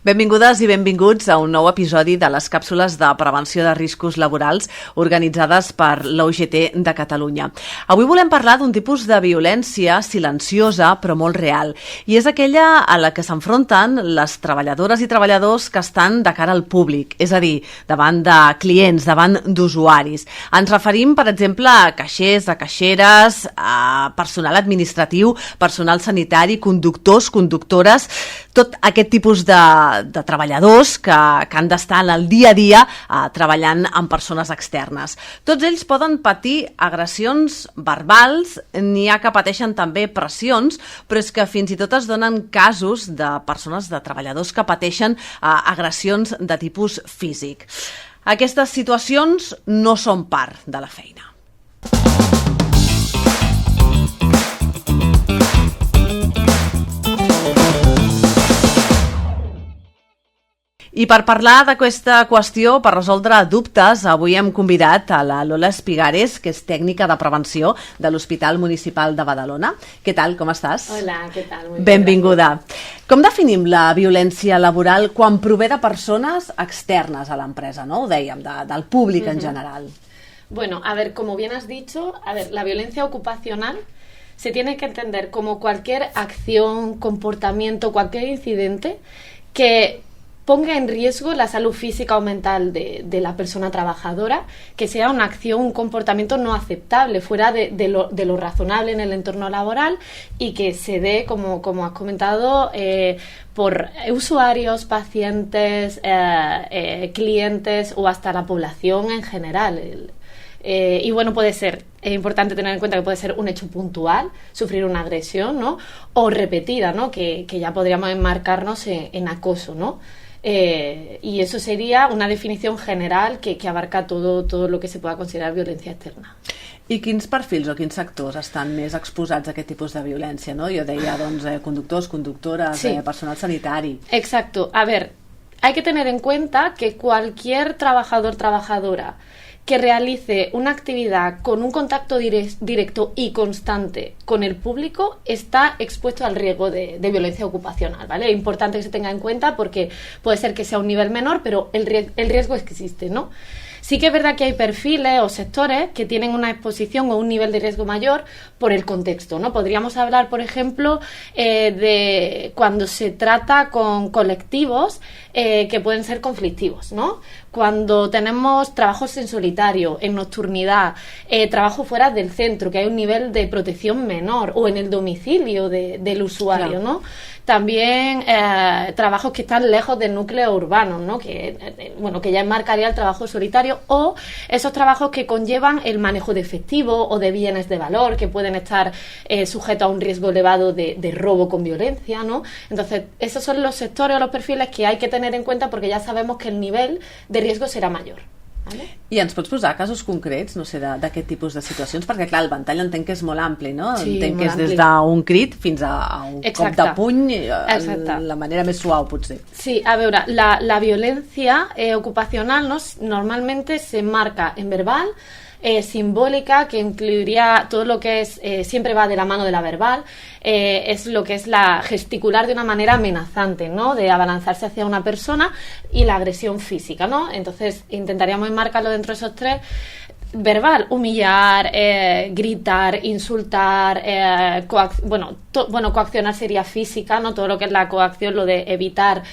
Benvingudes i benvinguts a un nou episodi de les càpsules de prevenció de riscos laborals organitzades per l'OGT de Catalunya. Avui volem parlar d'un tipus de violència silenciosa però molt real, i és aquella a la que s'enfronten les treballadores i treballadors que estan de cara al públic, és a dir, davant de clients, davant d'usuaris. Ens referim, per exemple, a caixers, a caixeres, a personal administratiu, personal sanitari, conductors, conductores, tot aquest tipus de treballadors que han d'estar en el dia a dia treballant amb persones externes. Tots ells poden patir agressions verbals, n'hi ha que pateixen també pressions, però és que fins i tot es donen casos de persones, de treballadors que pateixen agressions de tipus físic. Aquestes situacions no són part de la feina. I per parlar d'aquesta qüestió, per resoldre dubtes, avui hem convidat a la Lola Espigares, que és tècnica de prevenció de l'Hospital Municipal de Badalona. Què tal, com estàs? Hola, què tal? Muy Benvinguda. Com definim la violència laboral quan prové de persones externes a l'empresa, no? Ho dèiem, del públic en general. Bueno, a ver, como bien has dicho, la violencia ocupacional se tiene que entender como cualquier acción, comportamiento, cualquier incidente que ponga en riesgo la salud física o mental de la persona trabajadora, que sea una acción, un comportamiento no aceptable, fuera de lo razonable en el entorno laboral y que se dé, como has comentado, por usuarios, pacientes, clientes o hasta la población en general. Y bueno, puede ser, es importante tener en cuenta que puede ser un hecho puntual, sufrir una agresión, ¿no? O repetida, ¿no? Que ya podríamos enmarcarnos en acoso, ¿no? Y eso sería una definició general que abarca todo lo que se pueda considerar violència externa. I quins perfils o quins sectors estan més exposats a aquest tipus de violència, no? Jo deia, doncs, conductors, conductores, sí. Personal sanitari. Exacto. A ver, hay que tener en cuenta que cualquier trabajador, trabajadora que realice una actividad con un contacto directo y constante con el público está expuesto al riesgo de violencia ocupacional, ¿vale? Es importante que se tenga en cuenta porque puede ser que sea un nivel menor, pero el riesgo es que existe, ¿no? Sí que es verdad que hay perfiles o sectores que tienen una exposición o un nivel de riesgo mayor por el contexto, ¿no? Podríamos hablar, por ejemplo, de cuando se trata con colectivos que pueden ser conflictivos, ¿no? Cuando tenemos trabajos en solitario, en nocturnidad, trabajo fuera del centro, que hay un nivel de protección menor, o en el domicilio del usuario, claro. ¿No? También trabajos que están lejos del núcleo urbano, ¿no? Que ya enmarcaría el trabajo solitario, o esos trabajos que conllevan el manejo de efectivo o de bienes de valor, que pueden estar sujetos a un riesgo elevado de robo con violencia, ¿no? Entonces, esos son los sectores o los perfiles que hay que tener en cuenta porque ya sabemos que el nivel de riesgo serà major. Vale? I ens pots posar casos concrets, no sé, d'aquest tipus de situacions? Perquè, clar, el ventall entenc que és molt ampli, no? Sí, entenc que és ampli. des d'un crit fins a un Exacte. cop de puny, la manera més suau, potser. Sí, a veure, la violència ocupacional, ¿no? Normalmente se marca en verbal, simbólica, que incluiría todo lo que es, siempre va de la mano de la verbal, es lo que es la gesticular de una manera amenazante, ¿no? De abalanzarse hacia una persona, y la agresión física, ¿no? Entonces intentaríamos enmarcarlo dentro de esos tres. Verbal, humillar, gritar, insultar, coaccionar sería física, ¿no? Todo lo que es la coacción, lo de evitar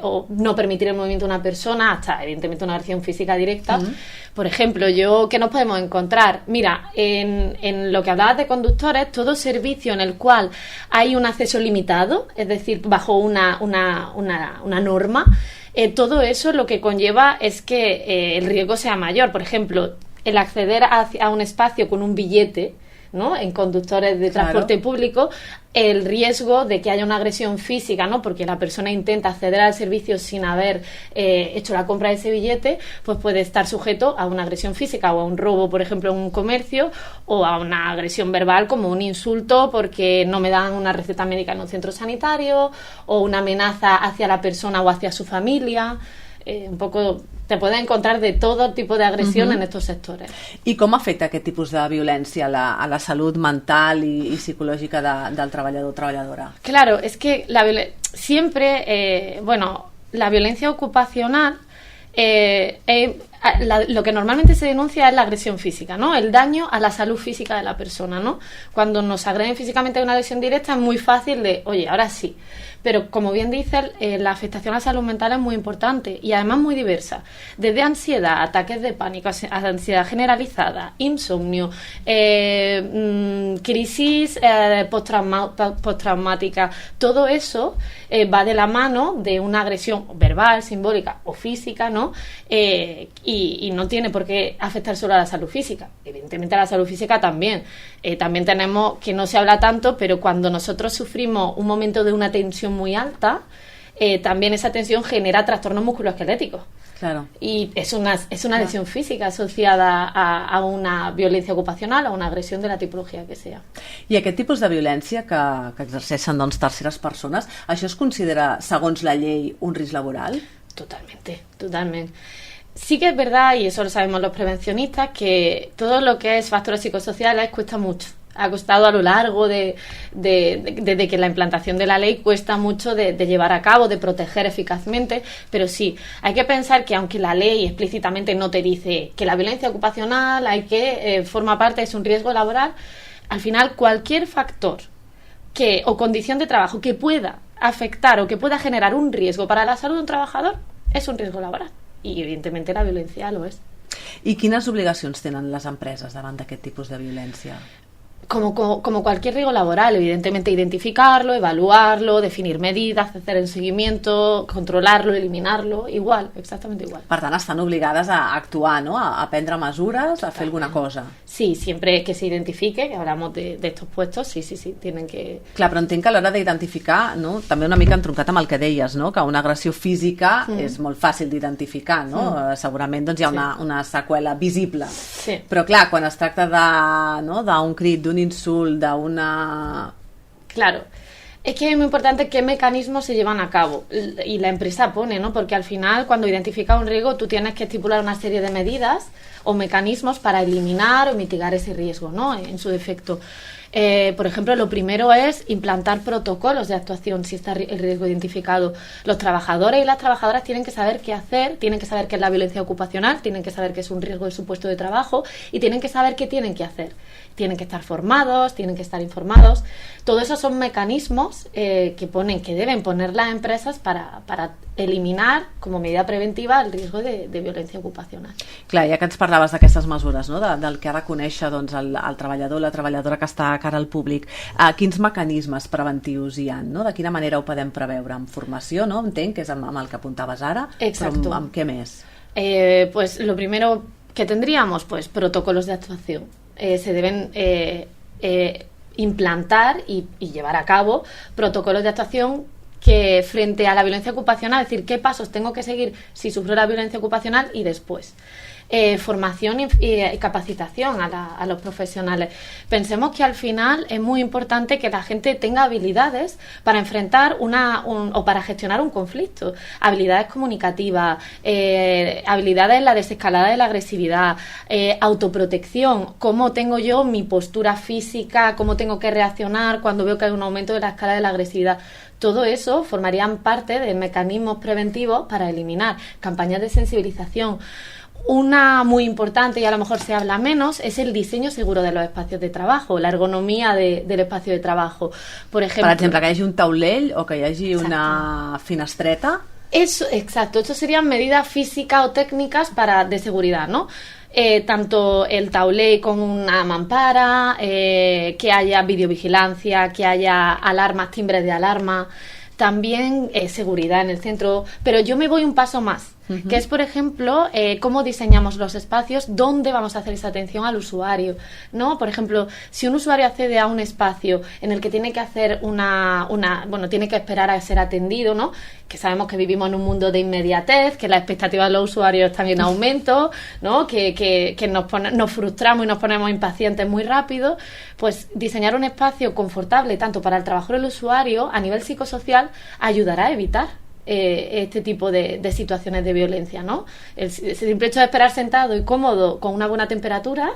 o no permitir el movimiento de una persona, hasta evidentemente una agresión física directa. Por ejemplo, ¿qué nos podemos encontrar? Mira, en lo que hablabas de conductores, todo servicio en el cual hay un acceso limitado, es decir, bajo una norma, todo eso lo que conlleva es que el riesgo sea mayor. Por ejemplo, el acceder a un espacio con un billete, ¿no? En conductores de transporte público, el riesgo de que haya una agresión física, ¿no? Porque la persona intenta acceder al servicio sin haber hecho la compra de ese billete, pues puede estar sujeto a una agresión física o a un robo, por ejemplo, en un comercio, o a una agresión verbal como un insulto porque no me dan una receta médica en un centro sanitario, o una amenaza hacia la persona o hacia su familia. Un poco te puedes encontrar de todo tipo de agresión en estos sectores. I com afecta aquest tipus de violència a la salut mental i psicològica del treballador o treballadora? Claro, es que siempre, la violencia ocupacional, lo que normalmente se denuncia es la agresión física, ¿no? El daño a la salud física de la persona, ¿no? Cuando nos agreden físicamente una agresión directa es muy fácil de, oye, ahora sí. Pero como bien dices, la afectación a la salud mental es muy importante y además muy diversa. Desde ansiedad, ataques de pánico, ansiedad generalizada, insomnio, crisis postraumática, todo eso va de la mano de una agresión verbal, simbólica o física, ¿no? Y no tiene por qué afectar solo a la salud física. Evidentemente a la salud física también. También tenemos, que no se habla tanto, pero cuando nosotros sufrimos un momento de una tensión muy alta, también esa tensión genera trastornos musculoesqueléticos. Claro. Y es una lesión física asociada a una violencia ocupacional, a una agresión de la tipología que sea. I aquest tipus de violència que exerceixen terceres persones, això es considera, segons la llei, un risc laboral? Totalmente. Sí que es verdad, y eso lo sabemos los prevencionistas, que todo lo que es factores psicosociales cuesta mucho. Ha costado a lo largo desde que la implantación de la ley cuesta mucho de llevar a cabo, de proteger eficazmente, pero sí, hay que pensar que aunque la ley explícitamente no te dice que la violencia ocupacional forma parte, es un riesgo laboral, al final cualquier factor o condición de trabajo que pueda afectar o que pueda generar un riesgo para la salud de un trabajador es un riesgo laboral. I evidentemente la violència lo és. I quines obligacions tenen les empreses davant d'aquest tipus de violència? Como cualquier riesgo laboral, evidentemente identificarlo, evaluarlo, definir medidas, hacer el seguimiento, controlarlo, eliminarlo, igual, exactamente igual. Per tant, estan obligades a actuar, no? A prendre mesures, a fer alguna cosa. Sí, siempre que se identifique, que hablamos de estos puestos, sí, tienen que... Clar, però entenc que a l'hora d'identificar, no? També una mica entroncat amb el que deies, no? Que una agressió física és molt fàcil d'identificar, no? Segurament hi ha una seqüela visible. Sí. Però clar, quan es tracta d'un crit, d'un insult, d'una... Claro, es que es muy importante qué mecanismos se llevan a cabo y la empresa pone, ¿no? Porque al final cuando identificas un riesgo tú tienes que estipular una serie de medidas o mecanismos para eliminar o mitigar ese riesgo, ¿no? En su defecto. Por ejemplo, lo primero es implantar protocolos de actuación si está el riesgo identificado. Los trabajadores y las trabajadoras tienen que saber qué hacer, tienen que saber qué es la violencia ocupacional, tienen que saber qué es un riesgo de su puesto de trabajo y tienen que saber qué tienen que hacer. Tienen que estar formados, tienen que estar informados. Todo eso son mecanismos que deben poner las empresas para eliminar como medida preventiva el riesgo de violencia ocupacional. Clar, ja que ens parlaves d'aquestes mesures, no? Del que ha de conèixer el treballador o la treballadora que està a cara al públic, quins mecanismes preventius hi ha, no? De quina manera ho podem preveure? Amb formació, no? Entenc que és amb el que apuntaves ara. Exacto. Però amb què més? Pues lo primero que tendríamos, pues protocolos de actuación. Se deben implantar y llevar a cabo protocolos de actuación que frente a la violencia ocupacional, es decir, qué pasos tengo que seguir si sufro la violencia ocupacional y después. Formación y capacitación a los profesionales. Pensemos que al final es muy importante que la gente tenga habilidades para enfrentar o para gestionar un conflicto, habilidades comunicativas, habilidades en la desescalada de la agresividad, autoprotección, cómo tengo yo mi postura física, cómo tengo que reaccionar cuando veo que hay un aumento de la escala de la agresividad. Todo eso formarían parte de mecanismos preventivos para eliminar campañas de sensibilización. Una muy importante, y a lo mejor se habla menos, es el diseño seguro de los espacios de trabajo, la ergonomía del espacio de trabajo. Per exemple, que hi hagi un taulell o que hi hagi una finestreta. Exacto, eso serían medidas físicas o técnicas de seguridad, ¿no? Tanto el taulell con una mampara, que haya videovigilancia, que haya alarmas, timbres de alarma, también seguridad en el centro, pero yo me voy un paso más. Que es, por ejemplo, cómo diseñamos los espacios, dónde vamos a hacer esa atención al usuario, ¿no? Por ejemplo, si un usuario accede a un espacio en el que tiene que hacer tiene que esperar a ser atendido, ¿no? Que sabemos que vivimos en un mundo de inmediatez, que las expectativas de los usuarios están en aumento, ¿no? Que nos frustramos y nos ponemos impacientes muy rápido, pues diseñar un espacio confortable tanto para el trabajador y el usuario a nivel psicosocial ayudará a evitar este tipo de situaciones de violencia, ¿no? El simple hecho de esperar sentado y cómodo con una buena temperatura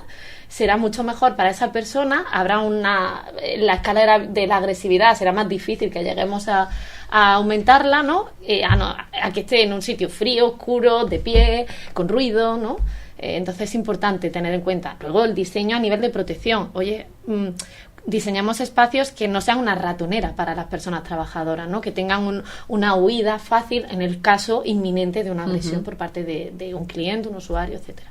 será mucho mejor para esa persona. Habrá la escala de la agresividad será más difícil que lleguemos a aumentarla, ¿no? A que esté en un sitio frío, oscuro, de pie, con ruido, ¿no? Entonces es importante tener en cuenta. Luego el diseño a nivel de protección. Oye, diseñamos espacios que no sean una ratonera para las personas trabajadoras, ¿no? Que tengan una huida fácil en el caso inminente de una agresión por parte de un cliente, un usuario, etcètera.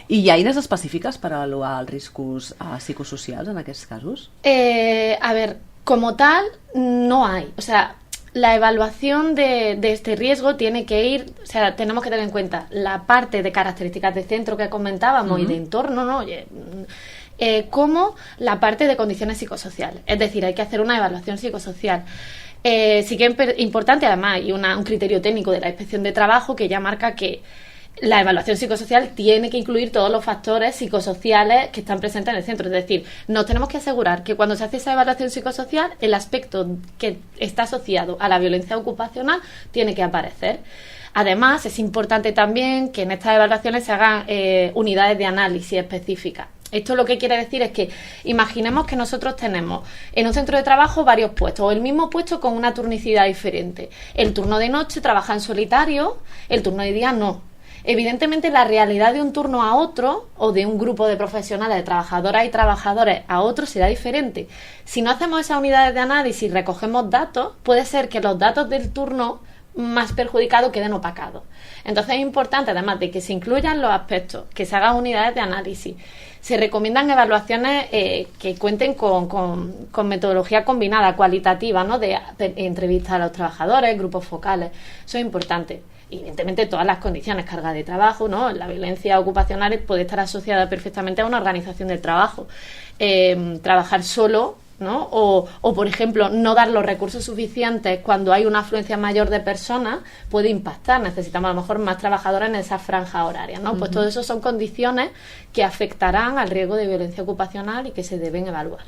I hi ha eines específiques per avaluar els riscos psicosocials en aquests casos? A ver, como tal, no hay. O sea, la evaluación de este riesgo tiene que ir, o sea, tenemos que tener en cuenta la parte de características de centro que comentábamos y de entorno, ¿no? Como la parte de condiciones psicosociales. Es decir, hay que hacer una evaluación psicosocial. Sí que es importante, además, hay un criterio técnico de la Inspección de Trabajo que ya marca que la evaluación psicosocial tiene que incluir todos los factores psicosociales que están presentes en el centro. Es decir, nos tenemos que asegurar que cuando se hace esa evaluación psicosocial, el aspecto que está asociado a la violencia ocupacional tiene que aparecer. Además, es importante también que en estas evaluaciones se hagan unidades de análisis específicas. Esto lo que quiere decir es que imaginemos que nosotros tenemos en un centro de trabajo varios puestos, o el mismo puesto con una turnicidad diferente. El turno de noche trabaja en solitario, el turno de día no. Evidentemente, la realidad de un turno a otro, o de un grupo de profesionales, de trabajadoras y trabajadores a otro, será diferente. Si no hacemos esas unidades de análisis y recogemos datos, puede ser que los datos del turno más perjudicado queden opacados. Entonces es importante, además de que se incluyan los aspectos, que se hagan unidades de análisis. Se recomiendan evaluaciones que cuenten con metodología combinada, cualitativa, ¿no? De entrevistas a los trabajadores, grupos focales. Eso es importante. Evidentemente, todas las condiciones, carga de trabajo, ¿no? La violencia ocupacional puede estar asociada perfectamente a una organización del trabajo. Trabajar solo, ¿no? O, por ejemplo, no dar los recursos suficientes cuando hay una afluencia mayor de personas puede impactar. Necesitamos a lo mejor más trabajadoras en esa franja horaria, ¿no? Pues todo eso son condiciones que afectarán al riesgo de violencia ocupacional y que se deben evaluar.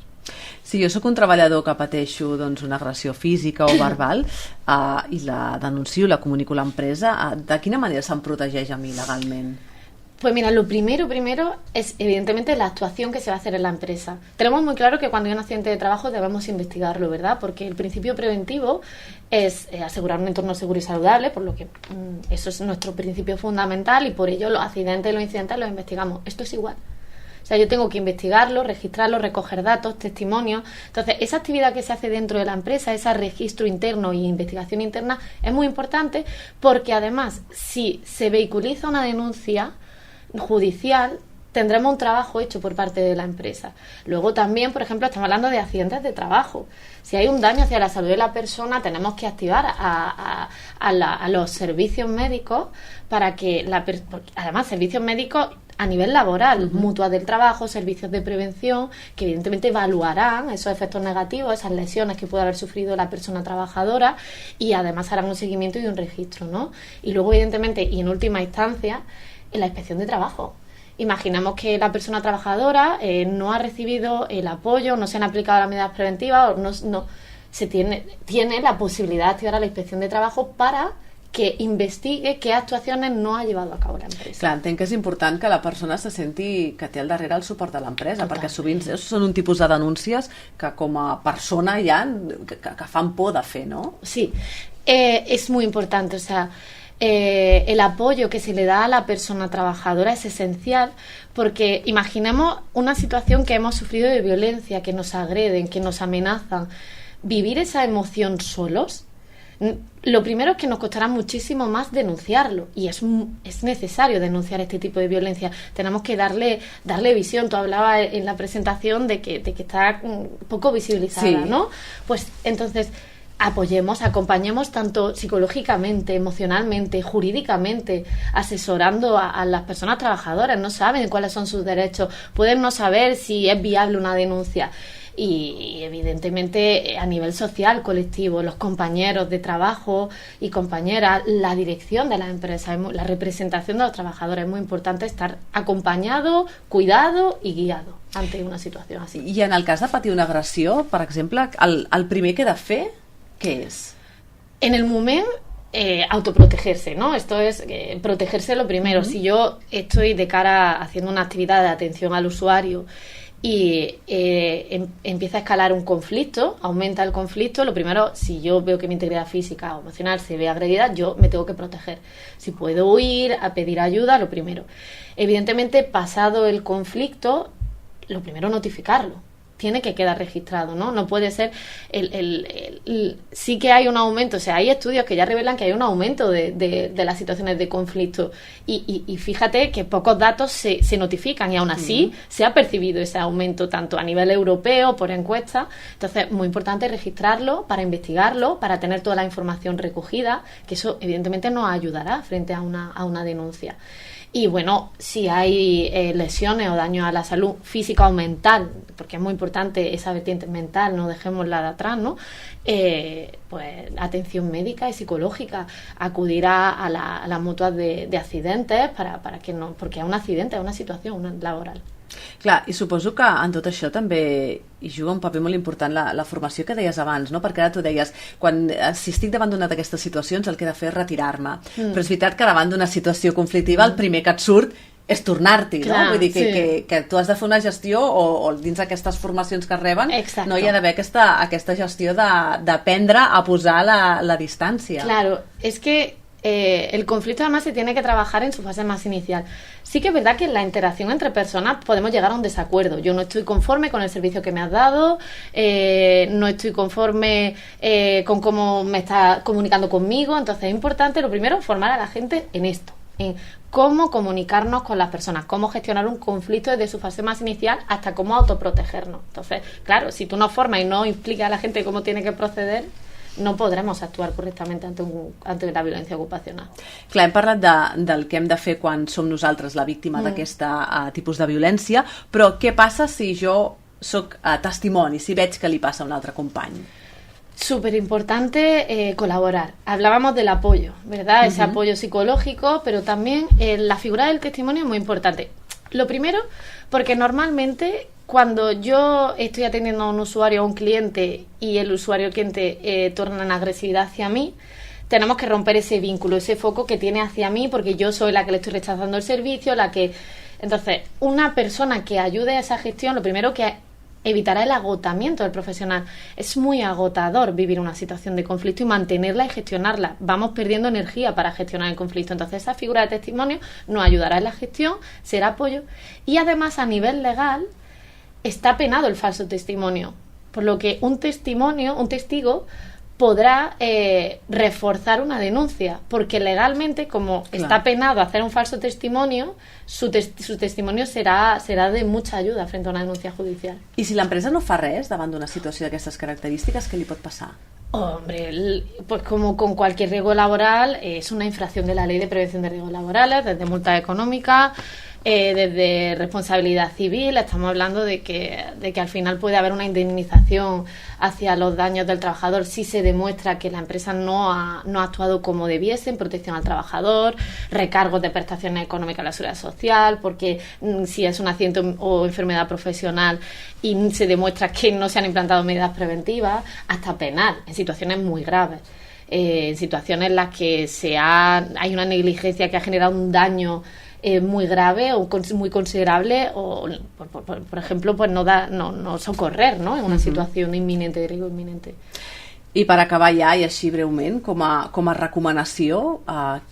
Si jo sóc un treballador que pateixo una agressió física o verbal i la denuncio, la comunico a l'empresa, de quina manera se'm protegeix a mi legalment? Pues mira, lo primero es evidentemente la actuación que se va a hacer en la empresa. Tenemos muy claro que cuando hay un accidente de trabajo debemos investigarlo, ¿verdad? Porque el principio preventivo es asegurar un entorno seguro y saludable, por lo que eso es nuestro principio fundamental y por ello los accidentes y los incidentes los investigamos. Esto es igual. O sea, yo tengo que investigarlo, registrarlo, recoger datos, testimonios. Entonces, esa actividad que se hace dentro de la empresa, ese registro interno y investigación interna, es muy importante porque además, si se vehiculiza una denuncia judicial, tendremos un trabajo hecho por parte de la empresa. Luego también, por ejemplo, estamos hablando de accidentes de trabajo. Si hay un daño hacia la salud de la persona, tenemos que activar a los servicios médicos para que además servicios médicos a nivel laboral, mutuas del trabajo, servicios de prevención, que evidentemente evaluarán esos efectos negativos, esas lesiones que puede haber sufrido la persona trabajadora y además harán un seguimiento y un registro, ¿no? Y luego, evidentemente, y en última instancia, en la inspección de trabajo. Imaginamos que la persona trabajadora no ha recibido el apoyo, no se han aplicado las medidas preventivas, no se tiene la posibilidad de activar a la inspección de trabajo para que investigue qué actuaciones no ha llevado a cabo la empresa. Clar, entenc que és important que la persona se senti que té al darrere el suport de l'empresa, perquè sovint són un tipus de denúncies que com a persona ja que fan por de fer, ¿no? Sí, es muy importante, o sea, el apoyo que se le da a la persona trabajadora es esencial porque imaginemos una situación que hemos sufrido de violencia, que nos agreden, que nos amenazan. Vivir esa emoción solos, lo primero es que nos costará muchísimo más denunciarlo y es necesario denunciar este tipo de violencia. Tenemos que darle visión. Tú hablabas en la presentación de que está poco visibilizada, sí, ¿no? Pues entonces acompañemos tanto psicológicamente, emocionalmente, jurídicamente, asesorando a las personas trabajadoras. No saben cuáles son sus derechos, pueden no saber si es viable una denuncia. Y evidentemente a nivel social, colectivo, los compañeros de trabajo y compañeras, la dirección de la empresa, la representación de los trabajadores, es muy importante estar acompañado, cuidado y guiado ante una situación así. I en el cas de patir una agressió, per exemple, el primer que he de fer, què és? En el moment autoprotegerse, ¿no? Esto es protegerse lo primero. Si yo estoy de cara haciendo una actividad de atención al usuario y empieza a escalar un conflicto, aumenta el conflicto, lo primero, si yo veo que mi integridad física o emocional se ve agredida, yo me tengo que proteger. Si puedo huir, a pedir ayuda, lo primero. Evidentemente, pasado el conflicto, lo primero notificarlo. Tiene que quedar registrado, ¿no? No puede ser sí que hay un aumento, o sea, hay estudios que ya revelan que hay un aumento de las situaciones de conflicto y fíjate que pocos datos se notifican y aún así se ha percibido ese aumento tanto a nivel europeo, por encuestas. Entonces, muy importante registrarlo para investigarlo, para tener toda la información recogida, que eso evidentemente nos ayudará frente a una denuncia. Y bueno, si hay lesiones o daños a la salud física o mental, porque es muy importante esa vertiente mental, no dejémosla de atrás, ¿no? Pues atención médica y psicológica, acudir a las mutuas de accidentes para que no, porque es un accidente, es una situación laboral. Clar, i suposo que en tot això també hi juga un paper molt important la formació que deies abans, no? Perquè ara tu deies, si estic davant d'una d'aquestes situacions el que he de fer és retirar-me, però és veritat que davant d'una situació conflictiva el primer que et surt és tornar-t'hi, no? Vull dir que tu has de fer una gestió o dins d'aquestes formacions que es reben. Exacto. No hi ha d'haver aquesta gestió d'aprendre a posar la distància. Claro, es que el conflicto además se tiene que trabajar en su fase más inicial. Sí que es verdad que en la interacción entre personas podemos llegar a un desacuerdo. Yo no estoy conforme con el servicio que me has dado, no estoy conforme con cómo me estás comunicando conmigo. Entonces es importante, lo primero, formar a la gente en esto, en cómo comunicarnos con las personas, cómo gestionar un conflicto desde su fase más inicial hasta cómo autoprotegernos. Entonces, claro, si tú no formas y no explicas a la gente cómo tiene que proceder, no podremos actuar correctamente ante la violència ocupacional. Clar, hem parlat del que hem de fer quan som nosaltres la víctima d'aquest tipus de violència, però què passa si jo soc testimoni, si veig que li passa a un altre company? Súper importante colaborar. Hablábamos del apoyo, ¿verdad? Ese apoyo psicológico, pero también la figura del testimonio es muy importante. Lo primero, porque normalmente cuando yo estoy atendiendo a un usuario o a un cliente y el usuario o el cliente tornan agresividad hacia mí, tenemos que romper ese vínculo, ese foco que tiene hacia mí, porque yo soy la que le estoy rechazando el servicio, Entonces, una persona que ayude a esa gestión, lo primero que evitará el agotamiento del profesional. Es muy agotador vivir una situación de conflicto y mantenerla y gestionarla. Vamos perdiendo energía para gestionar el conflicto. Entonces, esa figura de testimonio nos ayudará en la gestión, será apoyo. Y además, a nivel legal, está penado el falso testimonio. Por lo que un testigo, podrá reforzar una denuncia, porque legalmente, como está penado hacer un falso testimonio, su testimonio será de mucha ayuda frente a una denuncia judicial. I si l'empresa no fa res davant d'una situació d'aquestes característiques, què li pot passar? Hombre, pues como con cualquier riesgo laboral, es una infracción de la Ley de Prevención de Riesgos Laborales, desde multa económica, desde responsabilidad civil. Estamos hablando de que al final puede haber una indemnización hacia los daños del trabajador si se demuestra que la empresa no ha actuado como debiese en protección al trabajador, recargos de prestaciones económicas a la seguridad social, porque si es un accidente o enfermedad profesional y se demuestra que no se han implantado medidas preventivas, hasta penal, en situaciones muy graves. En situaciones en las que hay una negligencia que ha generado un daño muy grave o muy considerable, o por ejemplo, pues no socorrer, no? En una situació inminente, de riesgo inminente. I per acabar ja, i així breument, com a recomanació,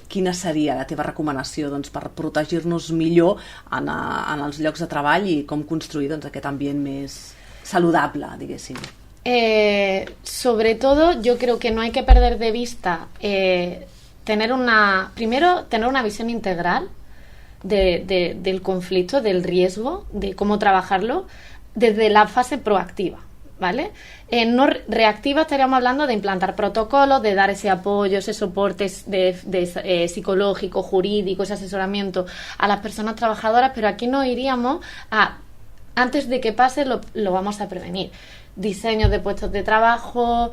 quina seria la teva recomanació per protegir-nos millor en els llocs de treball i com construir aquest ambient més saludable, diguéssim? Sobre todo, yo creo que no hay que perder de vista tener una visión integral del conflicto, del riesgo, de cómo trabajarlo desde la fase proactiva, ¿vale? No reactiva, estaríamos hablando de implantar protocolos, de dar ese apoyo, ese soporte psicológico, jurídico, ese asesoramiento a las personas trabajadoras, pero aquí no iríamos antes de que pase, lo vamos a prevenir. Diseños de puestos de trabajo,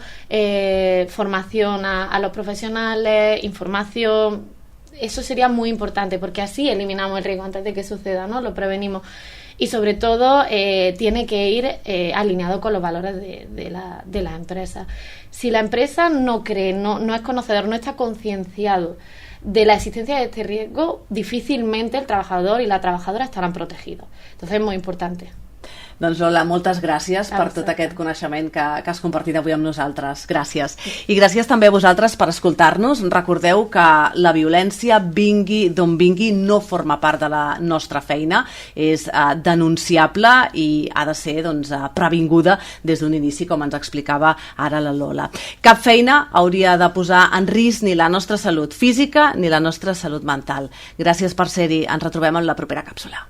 formación a los profesionales, información, eso sería muy importante, porque así eliminamos el riesgo antes de que suceda, ¿no? Lo prevenimos. Y sobre todo tiene que ir alineado con los valores de la empresa. Si la empresa no cree, no es conocedor, no está concienciado de la existencia de este riesgo, difícilmente el trabajador y la trabajadora estarán protegidos. Entonces es muy importante. Doncs Lola, moltes gràcies per tot aquest coneixement que has compartit avui amb nosaltres. Gràcies. I gràcies també a vosaltres per escoltar-nos. Recordeu que la violència, vingui d'on vingui, no forma part de la nostra feina. És denunciable i ha de ser previnguda des d'un inici, com ens explicava ara la Lola. Cap feina hauria de posar en risc ni la nostra salut física ni la nostra salut mental. Gràcies per ser-hi. Ens retrobem en la propera càpsula.